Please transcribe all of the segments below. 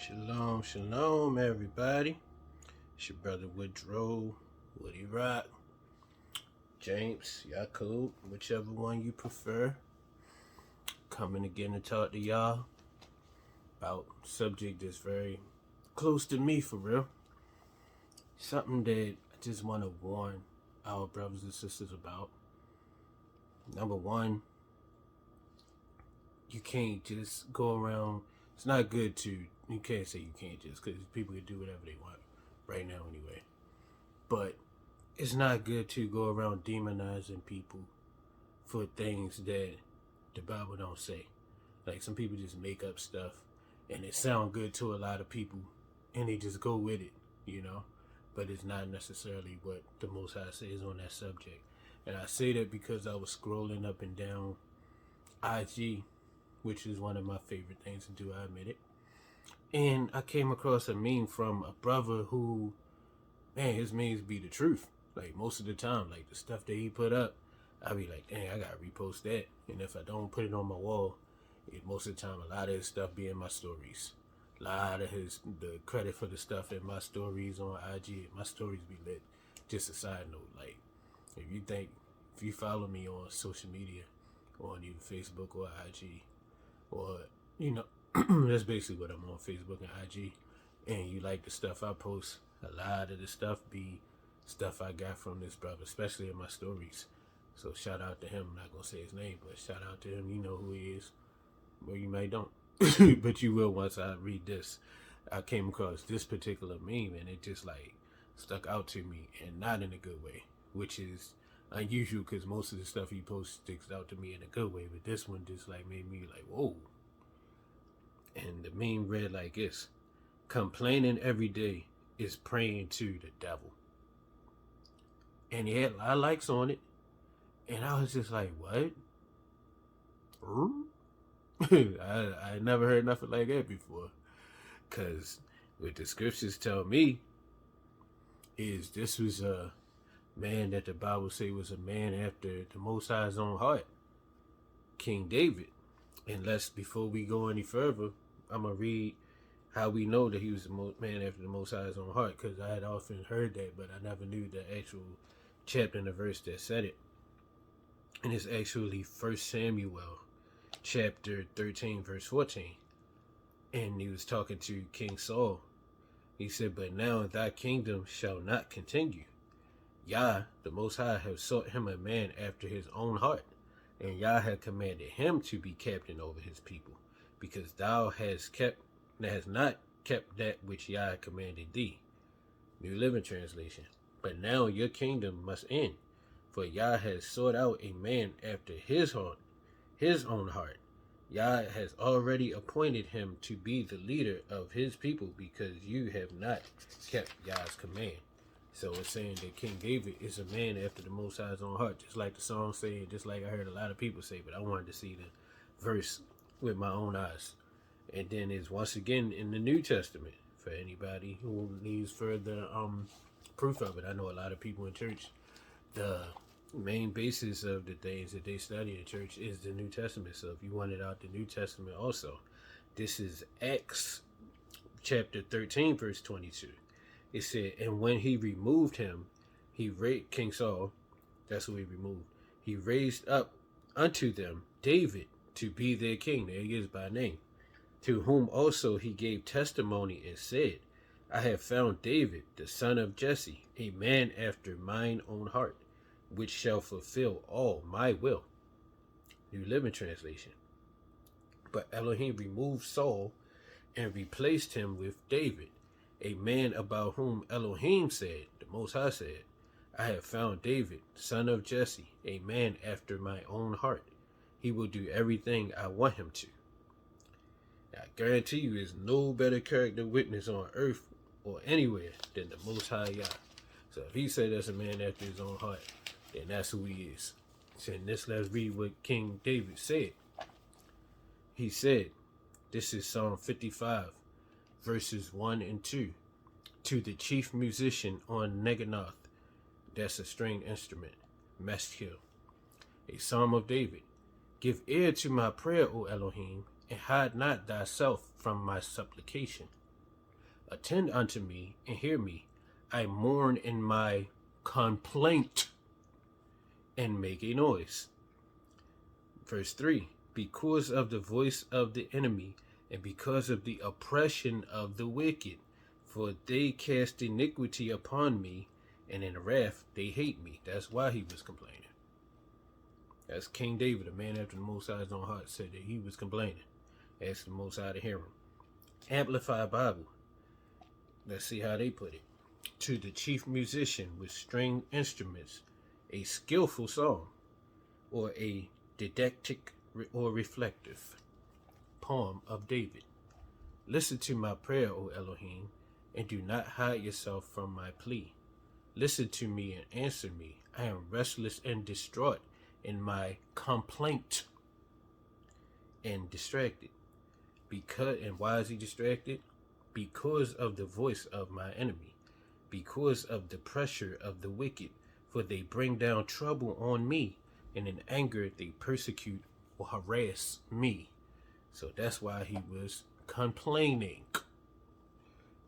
Shalom, shalom, everybody. It's your brother Woodrow, Woody Rock, James, Yakub, whichever one you prefer. Coming again to talk to y'all about a subject that's very close to me for real. Something that I just want to warn our brothers and sisters about. Number one, you can't just go around. It's not good to, you can't say you can't just, because people can do whatever they want right now anyway. But it's not good to go around demonizing people for things that the Bible don't say. Like, some people just make up stuff and it sound good to a lot of people and they just go with it, but it's not necessarily what the Most High says on that subject. And I say that because I was scrolling up and down IG, which is one of my favorite things to do, I admit it. And I came across a meme from a brother who, man, his memes be the truth. Like, most of the time, like, the stuff that he put up, I be like, dang, I gotta repost that. And if I don't put it on my wall, most of the time, a lot of his stuff be in my stories. A lot of the credit for the stuff in my stories on IG, my stories be lit. Just a side note, like, if you follow me on social media, on either Facebook or IG, or, that's basically what I'm on, Facebook and IG, and you like the stuff I post, a lot of the stuff be stuff I got from this brother, especially in my stories. So shout out to him. I'm not gonna say his name, but shout out to him. You know who he is, or you may don't, but you will once I read this. I came across this particular meme and it just like stuck out to me, and not in a good way, which is unusual because most of the stuff he posts sticks out to me in a good way, but this one just like made me like, whoa. And the meme read like this: complaining every day is praying to the devil. And he had a lot of likes on it. And I was just like, what? I never heard nothing like that before. Because what the scriptures tell me is this was a man that the Bible say was a man after the Most High's own heart, King David. And before we go any further, I'm going to read how we know that he was a man after the Most High's own heart, because I had often heard that, but I never knew the actual chapter and the verse that said it. And it's actually 1 Samuel chapter 13 verse 14. And he was talking to King Saul. He said, but now thy kingdom shall not continue. Yah, the Most High, have sought him a man after his own heart, and Yah had commanded him to be captain over his people, because thou hast not kept that which Yah commanded thee. New Living Translation. But now your kingdom must end, for Yah has sought out a man after his own heart. Yah has already appointed him to be the leader of his people, because you have not kept Yah's command. So it's saying that King David is a man after the Most High's own heart, just like the song say, just like I heard a lot of people say, but I wanted to see the verse with my own eyes. And then it's once again in the New Testament for anybody who needs further proof of it. I know a lot of people in church, the main basis of the things that they study in church is the New Testament. So if you wanted out the New Testament also, this is Acts chapter 13 verse 22. It said, and when he removed him, he raised King Saul, that's who he removed, he raised up unto them David to be their king. There he is by name. To whom also he gave testimony and said, I have found David, the son of Jesse, a man after mine own heart, which shall fulfill all my will. New Living Translation. But Elohim removed Saul and replaced him with David, a man about whom Elohim said, the Most High said, I have found David, son of Jesse, a man after my own heart. He will do everything I want him to. Now, I guarantee you there's no better character witness on earth or anywhere than the Most High Yah. So if he said that's a man after his own heart, then that's who he is. So let's read what King David said. He said, this is Psalm 55, verses 1 and 2. To the chief musician on Neganoth, that's a string instrument, Meshkiel, a psalm of David. Give ear to my prayer, O Elohim, and hide not thyself from my supplication. Attend unto me and hear me. I mourn in my complaint and make a noise. Verse 3, because of the voice of the enemy and because of the oppression of the wicked, for they cast iniquity upon me, and in wrath they hate me. That's why he was complaining. That's King David, a man after the Most High's own heart, said that he was complaining. Asked the Most High to hear him. Amplified Bible. Let's see how they put it. To the chief musician with string instruments, a skillful song, or a didactic or reflective poem of David. Listen to my prayer, O Elohim, and do not hide yourself from my plea. Listen to me and answer me. I am restless and distraught in my complaint and distracted. And why is he distracted? Because of the voice of my enemy, because of the pressure of the wicked, for they bring down trouble on me, and in anger they persecute or harass me. So that's why he was complaining.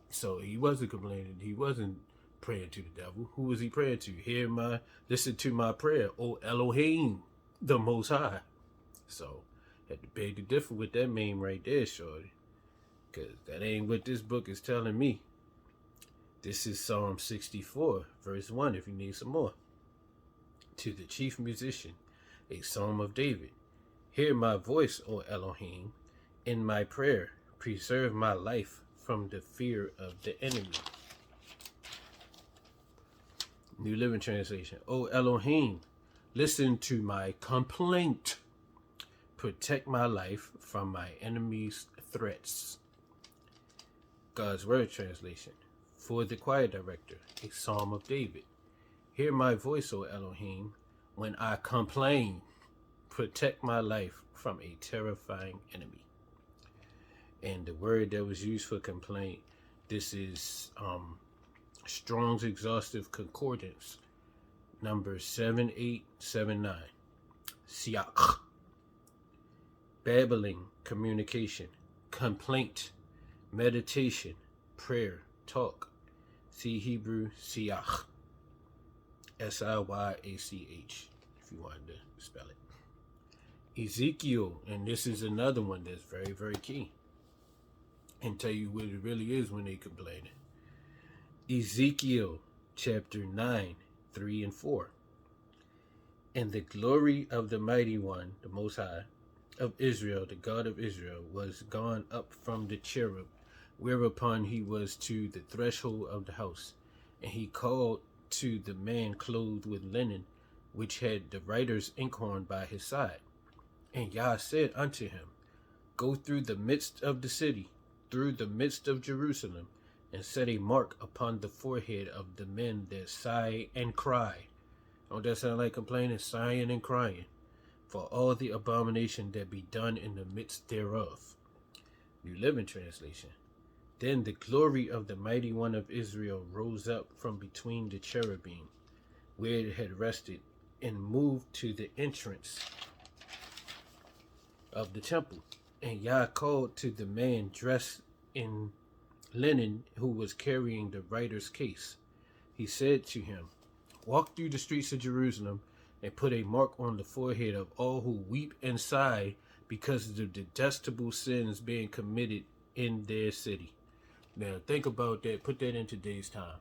So he wasn't complaining. He wasn't praying to the devil. Who was he praying to? Listen to my prayer, O Elohim, the Most High. So had to beg to differ with that meme right there, shorty. Because that ain't what this book is telling me. This is Psalm 64, verse 1, if you need some more. To the chief musician, a psalm of David. Hear my voice, O Elohim, in my prayer. Preserve my life from the fear of the enemy. New Living Translation. O Elohim, listen to my complaint. Protect my life from my enemies' threats. God's Word Translation. For the choir director, a psalm of David. Hear my voice, O Elohim, when I complain. Protect my life from a terrifying enemy. And the word that was used for complaint, this is Strong's Exhaustive Concordance, number 7879. Siach. Babbling, communication. Complaint, meditation, prayer, talk. See Hebrew, siach. S-I-Y-A-C-H, if you wanted to spell it. Ezekiel, and this is another one that's very, very key, and tell you what it really is when they complaining. Ezekiel chapter 9, 3 and 4. And the glory of the mighty one, the Most High, of Israel, the God of Israel, was gone up from the cherub, whereupon he was to the threshold of the house. And he called to the man clothed with linen, which had the writer's inkhorn by his side. And Yah said unto him, Go through the midst of the city, through the midst of Jerusalem, and set a mark upon the forehead of the men that sigh and cry. Don't that sound like complaining? Sighing and crying. For all the abomination that be done in the midst thereof. New Living Translation. Then the glory of the mighty one of Israel rose up from between the cherubim, where it had rested, and moved to the entrance of the temple. And Yah called to the man dressed in linen, who was carrying the writer's case. He said to him, Walk through the streets of Jerusalem, and put a mark on the forehead of all who weep and sigh because of the detestable sins being committed in their city. Now think about that. Put that in today's time.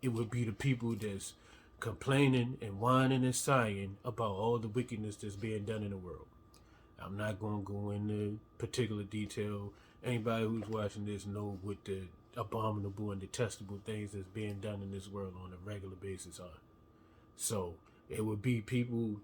It would be the people that's complaining and whining and sighing about all the wickedness that's being done in the world. I'm not going to go into particular detail. Anybody who's watching this know what the abominable and detestable things that's being done in this world on a regular basis are. So it would be people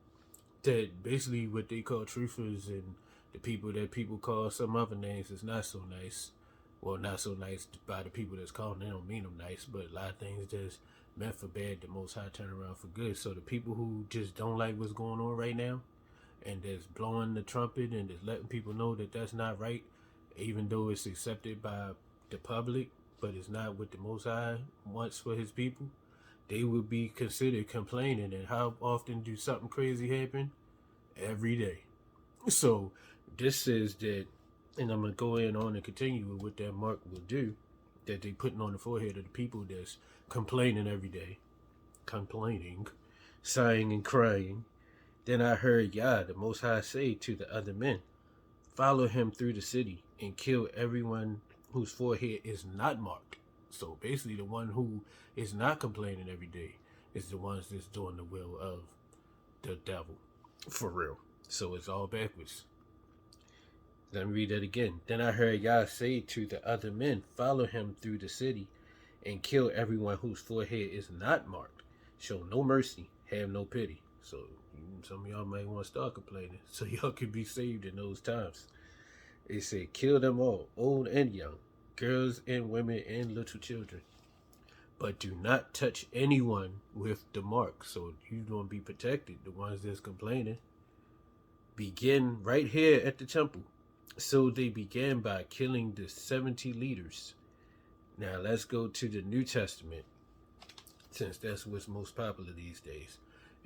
that basically what they call truthers, and the people that people call some other names is not so nice. Well, not so nice by the people that's calling. They don't mean them nice, but a lot of things that's meant for bad, the Most High turn around for good. So the people who just don't like what's going on right now, and that's blowing the trumpet and just letting people know that that's not right, even though it's accepted by the public, but it's not what the Most High wants for his people, they would be considered complaining. And how often do something crazy happen? Every day. So this says that, and I'm going to go in on and continue with what that mark will do. that they putting on the forehead of the people that's complaining every day. Complaining, sighing and crying. Then I heard Yah, the Most High, say to the other men, follow him through the city and kill everyone whose forehead is not marked. So basically the one who is not complaining every day is the ones that's doing the will of the devil. For real. So it's all backwards. Let me read that again. Then I heard Yah say to the other men, follow him through the city and kill everyone whose forehead is not marked. Show no mercy, have no pity. So some of y'all might want to start complaining so y'all can be saved in those times. It said, kill them all, old and young, girls and women and little children. But do not touch anyone with the mark. So you're going to be protected, the ones that's complaining. Begin right here at the temple. So they began by killing the 70 leaders. Now let's go to the New Testament, since that's what's most popular these days,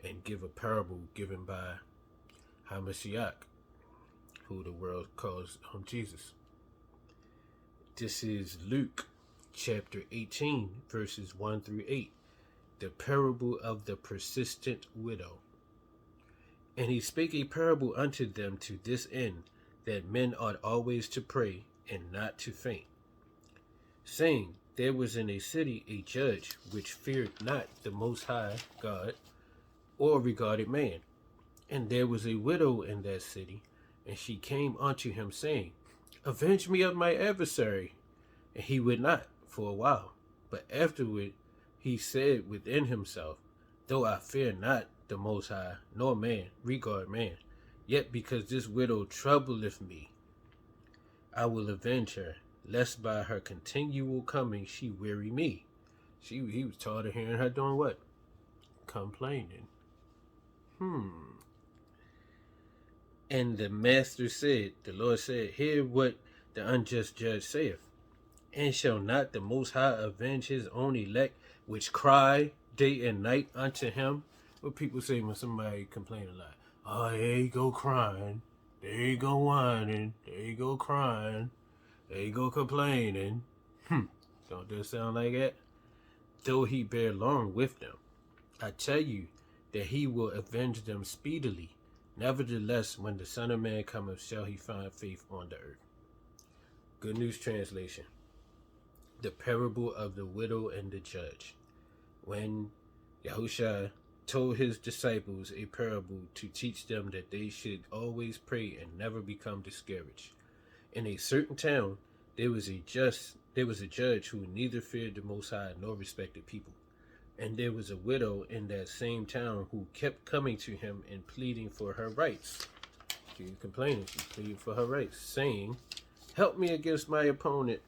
and give a parable given by Hamashiach, who the world calls Jesus. This is Luke chapter 18, verses 1 through 8, the parable of the persistent widow. And he spake a parable unto them to this end, that men ought always to pray and not to faint, saying, there was in a city a judge which feared not the Most High God, or regarded man. And there was a widow in that city, and she came unto him, saying, avenge me of my adversary. And he would not for a while. But afterward he said within himself, though I fear not the Most High, nor man, regard man, yet because this widow troubleth me, I will avenge her, lest by her continual coming she weary me. He was tired of hearing her doing what? Complaining. And the master said, the Lord said, hear what the unjust judge saith. And shall not the Most High avenge his own elect, which cry day and night unto him? What people say when somebody complain a lot. Oh, there you go crying. There you go whining. There you go crying. There you go complaining. Don't that sound like that? Though he bear long with them, I tell you that he will avenge them speedily. Nevertheless, when the Son of Man cometh, shall he find faith on the earth. Good News Translation. The parable of the widow and the judge. When Yahushua told his disciples a parable to teach them that they should always pray and never become discouraged. In a certain town, there was a judge who neither feared the Most High nor respected people. And there was a widow in that same town who kept coming to him and pleading for her rights. She was complaining, she pleaded for her rights, saying, help me against my opponent.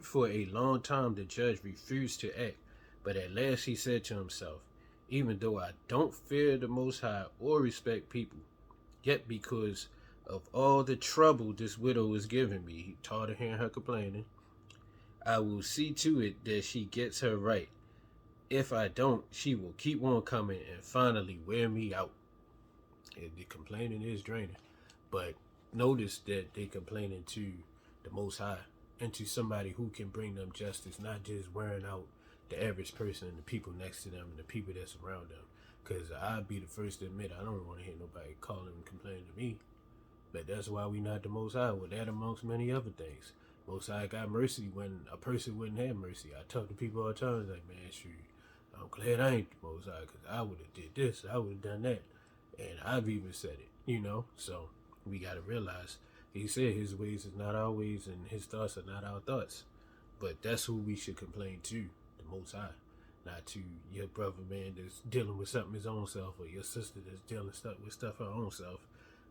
For a long time the judge refused to act, but at last he said to himself, even though I don't fear the Most High or respect people, yet because of all the trouble this widow is giving me, he tired of hearing her complaining, I will see to it that she gets her right. If I don't, she will keep on coming and finally wear me out. And the complaining is draining. But notice that they complaining to the Most High and to somebody who can bring them justice, not just wearing out the average person and the people next to them and the people that's around them. Because I'd be the first to admit I don't want to hear nobody calling and complaining to me. But that's why we not the Most High. Well, that amongst many other things. Most High got mercy when a person wouldn't have mercy. I talk to people all the time, like, man, shoot, I'm glad I ain't the Most High, because I would have did this, I would have done that. And I've even said it, So we got to realize, he said his ways is not our ways and his thoughts are not our thoughts. But that's who we should complain to, the Most High. Not to your brother, man, that's dealing with something his own self, or your sister that's dealing with stuff her own self.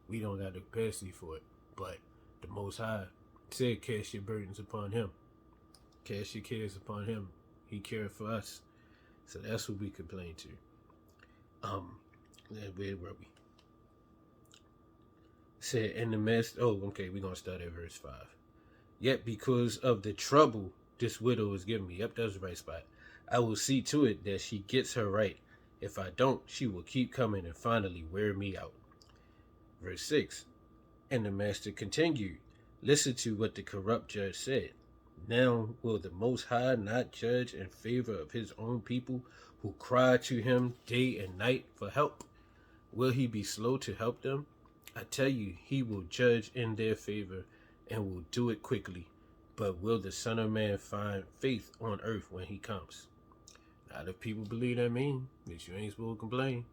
We don't got the capacity for it. But the Most High said, cast your burdens upon him. Cast your cares upon him. He cared for us. So that's who we complain to. Where were we? Said in the midst. Oh, okay, we're gonna start at verse 5. Yet because of the trouble this widow is giving me. Yep, that's the right spot. I will see to it that she gets her right. If I don't, she will keep coming and finally wear me out. Verse 6. And the master continued, listen to what the corrupt judge said. Now will the Most High not judge in favor of his own people who cry to him day and night for help? Will he be slow to help them? I tell you, he will judge in their favor and will do it quickly. But will the Son of Man find faith on earth when he comes? Now, if people believe that that you ain't supposed to complain.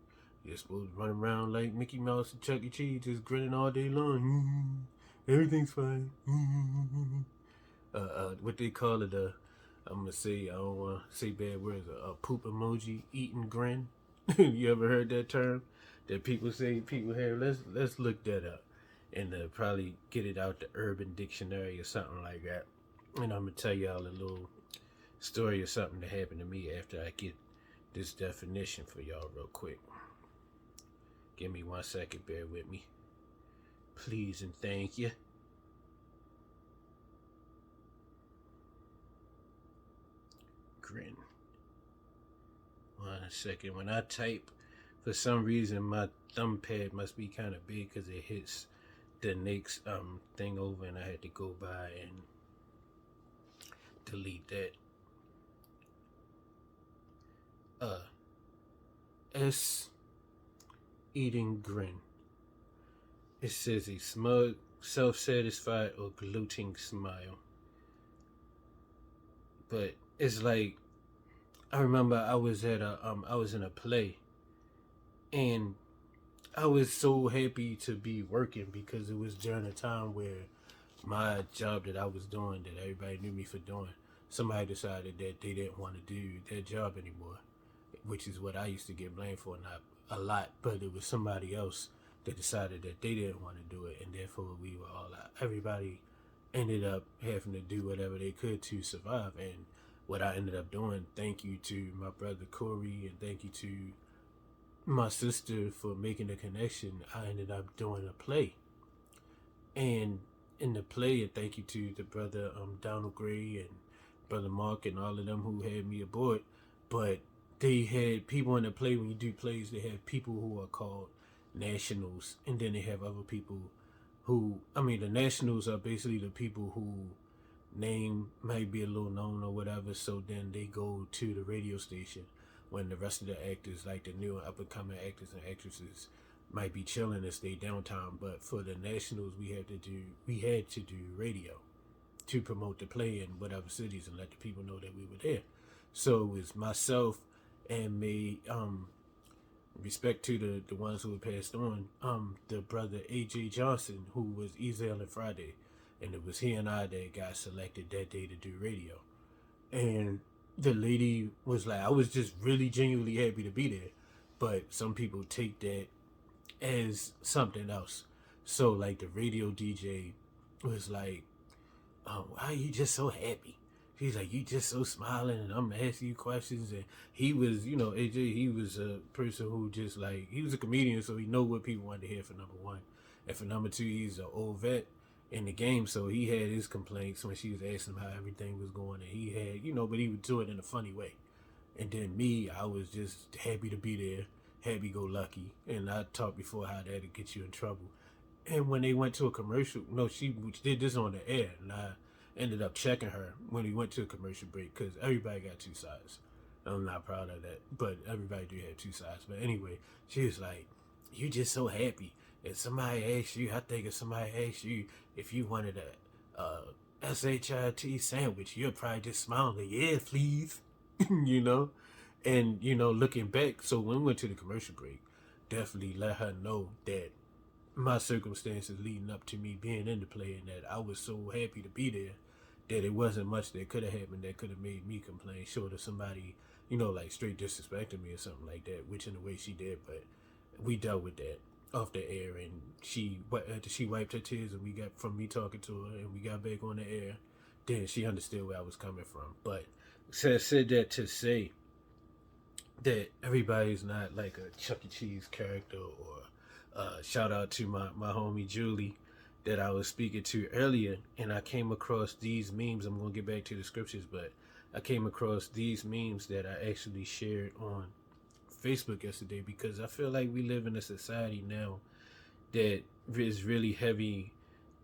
You're supposed to run around like Mickey Mouse and Chuck E. Cheese, just grinning all day long. Everything's fine. What they call it, I'm gonna say, I don't want to say bad words, a poop emoji, eating grin. You ever heard that term? That people say people have. Let's look that up, and probably get it out the Urban Dictionary or something like that. And I'm gonna tell y'all a little story of something that happened to me after I get this definition for y'all real quick. Give me 1 second, bear with me. Please and thank you. Grin. 1 second. When I type, for some reason my thumb pad must be kind of big because it hits the next thing over, and I had to go by and delete that. S eating grin. It says a smug, self-satisfied, or gloating smile. But it's like, I remember I was in a play, and I was so happy to be working because it was during a time where my job that I was doing, that everybody knew me for doing, somebody decided that they didn't want to do that job anymore, which is what I used to get blamed for, not a lot, but it was somebody else that decided that they didn't want to do it, and therefore we were all out. Everybody ended up having to do whatever they could to survive, and what I ended up doing, thank you to my brother Corey, and thank you to my sister for making the connection, I ended up doing a play. And in the play, and thank you to the brother Donald Gray and brother Mark and all of them who had me aboard, but they had people in the play. When you do plays, they have people who are called nationals, and then they have other people who, the nationals are basically the people who name might be a little known or whatever, so then they go to the radio station when the rest of the actors, like the new up and coming actors and actresses, might be chilling and stay downtown. But for the nationals, we had to do radio to promote the play in whatever cities and let the people know that we were there. So it was myself and me, respect to the ones who had passed on, the brother AJ Johnson, who was Ezel and Friday, and it was he and I that got selected that day to do radio. And the lady was like, I was just really genuinely happy to be there, but some people take that as something else. So like the radio DJ was like, why are you just so happy? He's like, you just so smiling, and I'm asking you questions. And he was, AJ, he was a person who just like, he was a comedian, so he know what people wanted to hear for number one. And for number two, he's an old vet in the game, so he had his complaints when she was asking him how everything was going. And he had, but he would do it in a funny way. And then me, I was just happy to be there, happy-go-lucky. And I talked before how that'd get you in trouble. And when they went to a commercial, no, she did this on the air, and I ended up checking her when we went to a commercial break, because everybody got two sides. I'm not proud of that, but everybody do have two sides. But anyway, she was like, you just so happy. If somebody asked you, I think if somebody asked you if you wanted a SHIT sandwich, you'll probably just smile like, yeah, please. And, looking back, so when we went to the commercial break, definitely let her know that my circumstances leading up to me being in the play, and that I was so happy to be there that it wasn't much that could have happened that could have made me complain, short of somebody, like straight disrespecting me or something like that, which in a way she did. But we dealt with that off the air, and she wiped her tears, and we got from me talking to her, and we got back on the air. Then she understood where I was coming from. But said that to say that everybody's not like a Chuck E. Cheese character, or shout out to my homie Julie that I was speaking to earlier, and I came across these memes. I'm going to get back to the scriptures, but I came across these memes that I actually shared on Facebook yesterday, because I feel like we live in a society now that is really heavy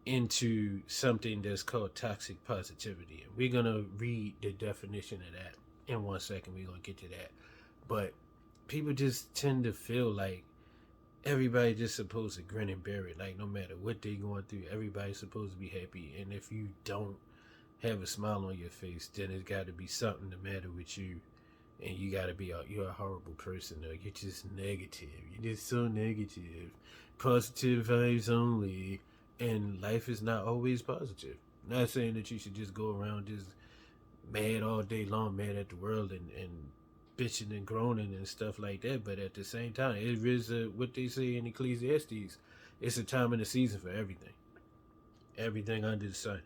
into something that's called toxic positivity. And we're going to read the definition of that in 1 second. We're going to get to that. But people just tend to feel like everybody just supposed to grin and bear it. Like, no matter what they going through, everybody's supposed to be happy. And if you don't have a smile on your face, then it's got to be something the matter with you. And you got to be you're a horrible person, or you're just negative. You're just so negative. Positive vibes only. And life is not always positive. Not saying that you should just go around just mad all day long, mad at the world and bitching and groaning and stuff like that. But at the same time, it is what they say in Ecclesiastes. It's a time and a season for everything. Everything under the sun.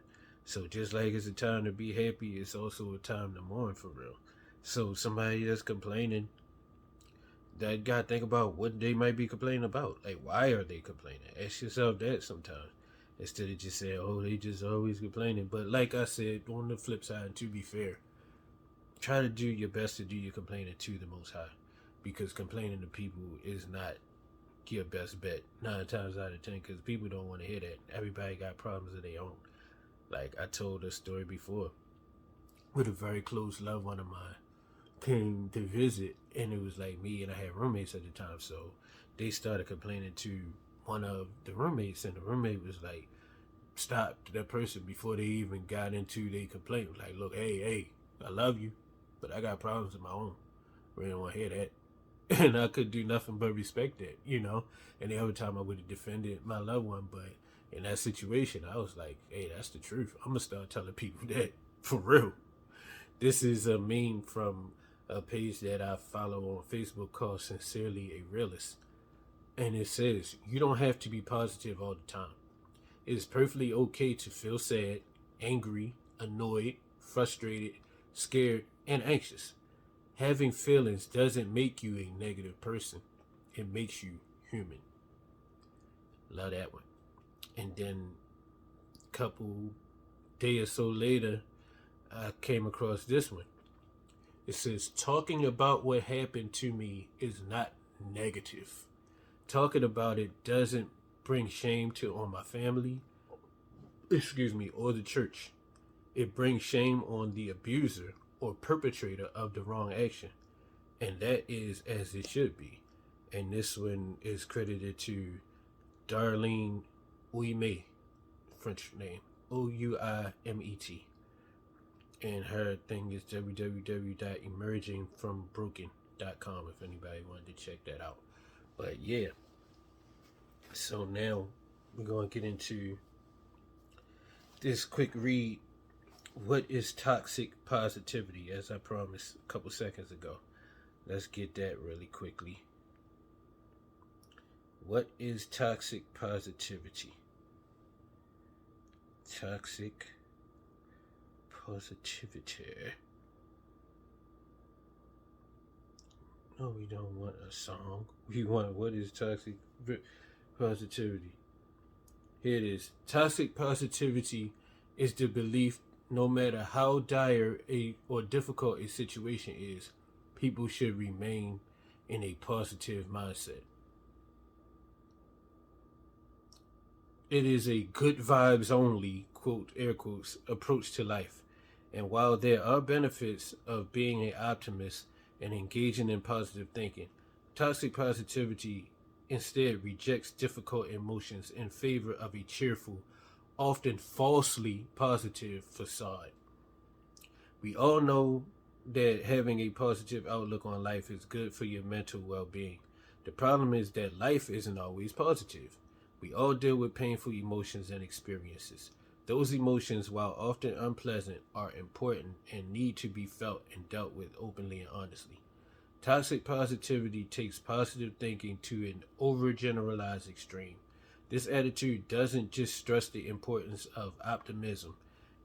So just like it's a time to be happy, it's also a time to mourn for real. So somebody that's complaining, that got to think about what they might be complaining about. Like, why are they complaining? Ask yourself that sometimes. Instead of just saying, oh, they just always complaining. But like I said, on the flip side, to be fair, try to do your best to do your complaining to the Most High. Because complaining to people is not your best bet 9 times out of 10, because people don't want to hear that. Everybody got problems of their own. Like I told a story before with a very close loved one of mine came to visit, and it was like me and I had roommates at the time, so they started complaining to one of the roommates, and the roommate was like, stopped that person before they even got into their complaint. Like, look, hey, I love you, but I got problems of my own. Really don't want to hear that. And I could do nothing but respect that, you know. And the other time I would have defended my loved one, but in that situation, I was like, hey, that's the truth. I'm going to start telling people that for real. This is a meme from a page that I follow on Facebook called Sincerely a Realist. And it says, you don't have to be positive all the time. It is perfectly okay to feel sad, angry, annoyed, frustrated, scared, and anxious. Having feelings doesn't make you a negative person. It makes you human. Love that one. And then a couple day or so later, I came across this one. It says, talking about what happened to me is not negative. Talking about it doesn't bring shame on my family, or the church. It brings shame on the abuser or perpetrator of the wrong action. And that is as it should be. And this one is credited to Darlene Ouimet, French name, Ouimet. And her thing is www.emergingfrombroken.com if anybody wanted to check that out. But yeah, so now we're going to get into this quick read. What is toxic positivity? As I promised a couple seconds ago. Let's get that really quickly. What is toxic positivity? Toxic positivity. No, we don't want a song. We want what is toxic positivity. Here it is. Toxic positivity is the belief no matter how dire or difficult a situation is, people should remain in a positive mindset. It is a good vibes only, quote, air quotes, approach to life. And while there are benefits of being an optimist and engaging in positive thinking, toxic positivity instead rejects difficult emotions in favor of a cheerful, often falsely positive facade. We all know that having a positive outlook on life is good for your mental well-being. The problem is that life isn't always positive. We all deal with painful emotions and experiences. Those emotions, while often unpleasant, are important and need to be felt and dealt with openly and honestly. Toxic positivity takes positive thinking to an overgeneralized extreme. This attitude doesn't just stress the importance of optimism,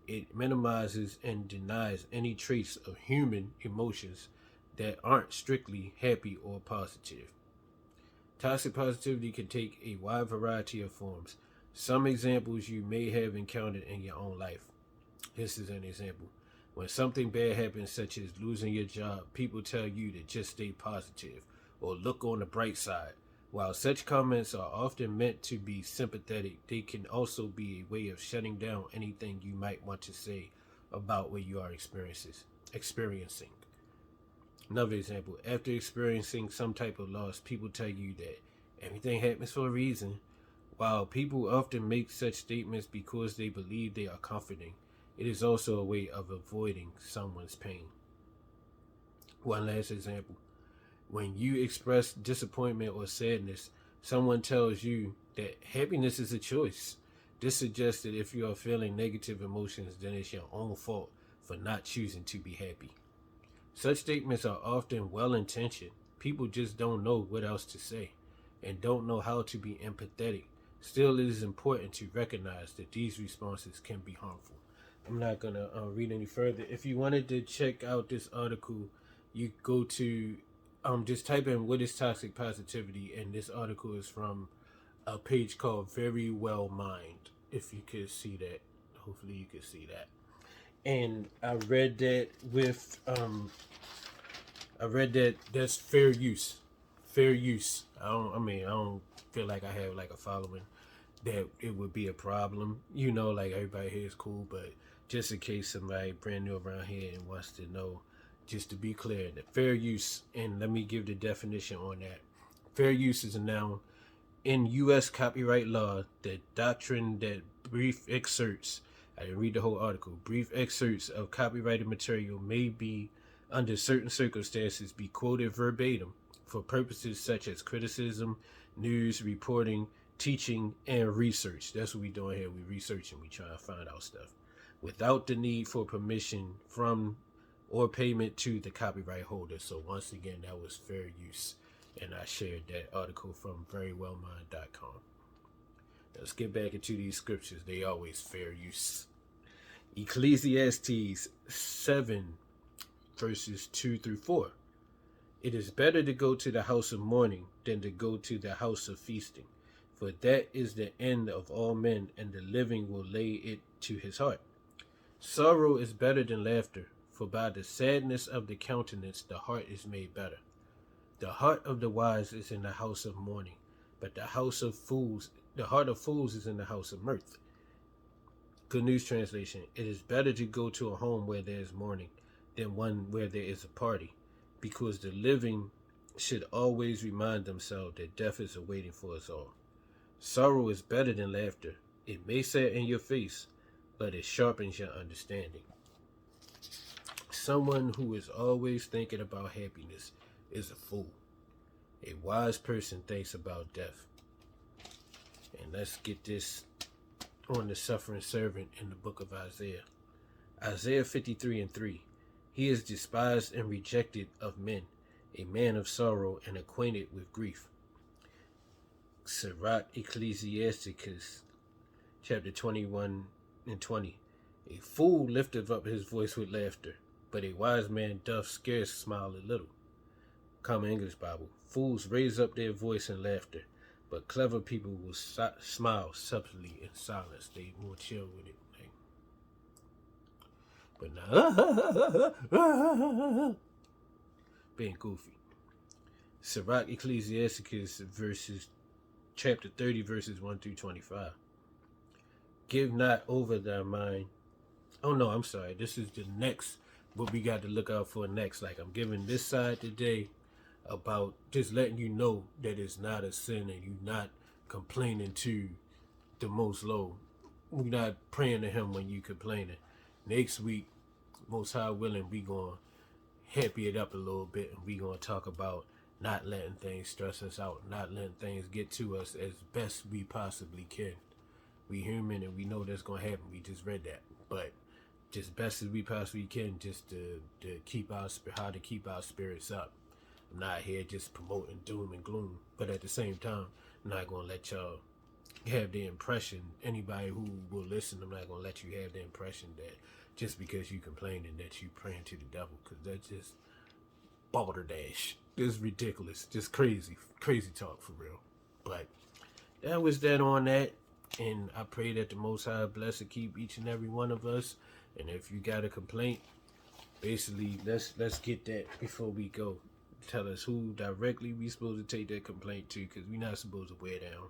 it minimizes and denies any trace of human emotions that aren't strictly happy or positive. Toxic positivity can take a wide variety of forms. Some examples you may have encountered in your own life. This is an example. When something bad happens, such as losing your job, people tell you to just stay positive or look on the bright side. While such comments are often meant to be sympathetic, they can also be a way of shutting down anything you might want to say about what you are experiencing. Another example, after experiencing some type of loss, people tell you that everything happens for a reason. While people often make such statements because they believe they are comforting, it is also a way of avoiding someone's pain. One last example. When you express disappointment or sadness, someone tells you that happiness is a choice. This suggests that if you are feeling negative emotions, then it's your own fault for not choosing to be happy. Such statements are often well intentioned. People just don't know what else to say and don't know how to be empathetic. Still, it is important to recognize that these responses can be harmful. I'm not going to read any further. If you wanted to check out this article, you go to just type in what is toxic positivity, and this article is from a page called Very Well Mind. If you could see that, hopefully you could see that. And I read that that's fair use. Fair use. I don't feel like I have like a following that it would be a problem. Like everybody here is cool, but just in case somebody brand new around here and wants to know, just to be clear, the fair use, and let me give the definition on that. Fair use is a noun in U.S. copyright law. The doctrine that brief excerpts, I didn't read the whole article, brief excerpts of copyrighted material may be, under certain circumstances, be quoted verbatim for purposes such as criticism, news, reporting, teaching, and research. That's what we're doing here. We're researching. We're trying to find out stuff without the need for permission from or payment to the copyright holder. So once again, that was fair use. And I shared that article from verywellmind.com. Let's get back into these scriptures. They always fair use. Ecclesiastes 7, verses 2 through 4. It is better to go to the house of mourning than to go to the house of feasting, for that is the end of all men, and the living will lay it to his heart. Sorrow is better than laughter, for by the sadness of the countenance the heart is made better. The heart of the wise is in the house of mourning, but the heart of fools is in the house of mirth. Good News Translation. It is better to go to a home where there is mourning than one where there is a party, because the living should always remind themselves that death is awaiting for us all. Sorrow is better than laughter. It may say in your face, but it sharpens your understanding. Someone who is always thinking about happiness is a fool. A wise person thinks about death. And let's get this on the suffering servant in the book of Isaiah. Isaiah 53:3. He is despised and rejected of men, a man of sorrow and acquainted with grief. Sirach Ecclesiasticus chapter 21:20. A fool lifteth up his voice with laughter, but a wise man doth scarce smile a little. Common English Bible. Fools raise up their voice in laughter, but clever people will smile subtly in silence. They will chill with it. But now, being goofy. Sirach Ecclesiasticus chapter 30, verses 1 through 25. Give not over thy mind. Oh no, I'm sorry. This is the next, what we got to look out for next. Like, I'm giving this side today about just letting you know that it's not a sin and you're not complaining to the Most Low. We're not praying to him when you complaining. Next week, Most High willing, we going to happy it up a little bit, and we going to talk about not letting things stress us out, not letting things get to us as best we possibly can. We human and we know that's going to happen. We just read that. But just best as we possibly can, just to keep how to keep our spirits up. I'm not here just promoting doom and gloom, but at the same time, I'm not going to let y'all have the impression, anybody who will listen, I'm not going to let you have the impression that just because you complaining that you praying to the devil, because that's just balderdash. It's ridiculous. Just crazy talk for real. But that was that on that. And I pray that the Most High bless and keep each and every one of us. And if you got a complaint, basically, let's get that before we go. tell us who directly we supposed to take that complaint to, because we're not supposed to wear down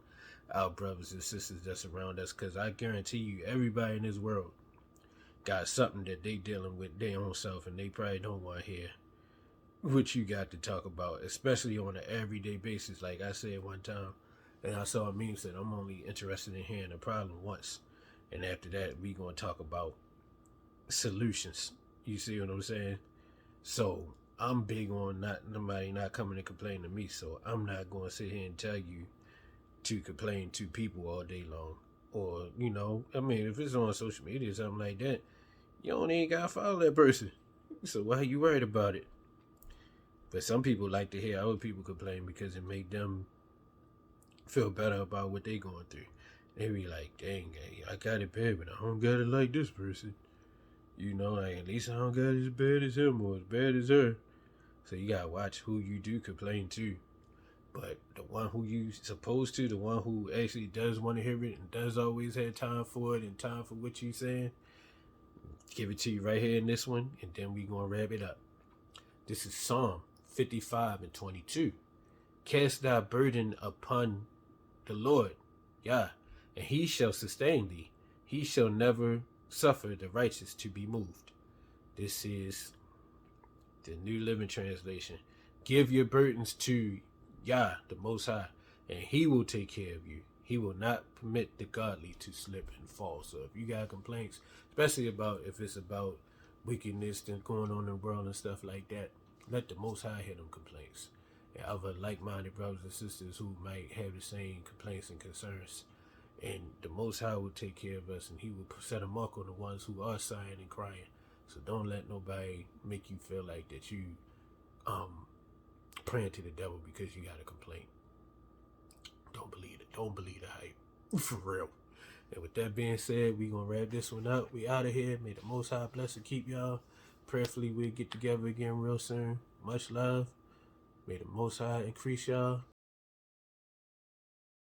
our brothers and sisters that's around us, because I guarantee you everybody in this world got something that they dealing with their own self, and they probably don't want to hear what you got to talk about, especially on an everyday basis. Like I said one time, and I saw a meme said, I'm only interested in hearing a problem once, and after that we gonna talk about solutions. You see what I'm saying? So I'm big on nobody not coming to complain to me, so I'm not gonna sit here and tell you to complain to people all day long. Or, I mean, if it's on social media or something like that, you don't even gotta follow that person. So why are you worried about it? But some people like to hear other people complain because it make them feel better about what they going through. They be like, dang, I got it bad, but I don't got it like this person. Like, at least I don't got it as bad as him or as bad as her. So you gotta watch who you do complain to. But the one who you supposed to, the one who actually does want to hear it and does always have time for it and time for what you saying, give it to you right here in this one, and then we gonna wrap it up. This is Psalm 55:22. Cast thy burden upon the Lord, and he shall sustain thee. He shall never suffer the righteous to be moved. This is the New Living Translation. Give your burdens to Yah, the Most High, and he will take care of you. He will not permit the godly to slip and fall. So if you got complaints, especially if it's about wickedness that's going on in the world and stuff like that, let the Most High hear them complaints. And other like-minded brothers and sisters who might have the same complaints and concerns. And the Most High will take care of us, and he will set a mark on the ones who are sighing and crying. So don't let nobody make you feel like that you praying to the devil because you got a complaint. Don't believe it. Don't believe the hype. For real. And with that being said, we gonna wrap this one up. We out of here. May the Most High bless and keep y'all. Prayerfully we'll get together again real soon. Much love. May the Most High increase y'all.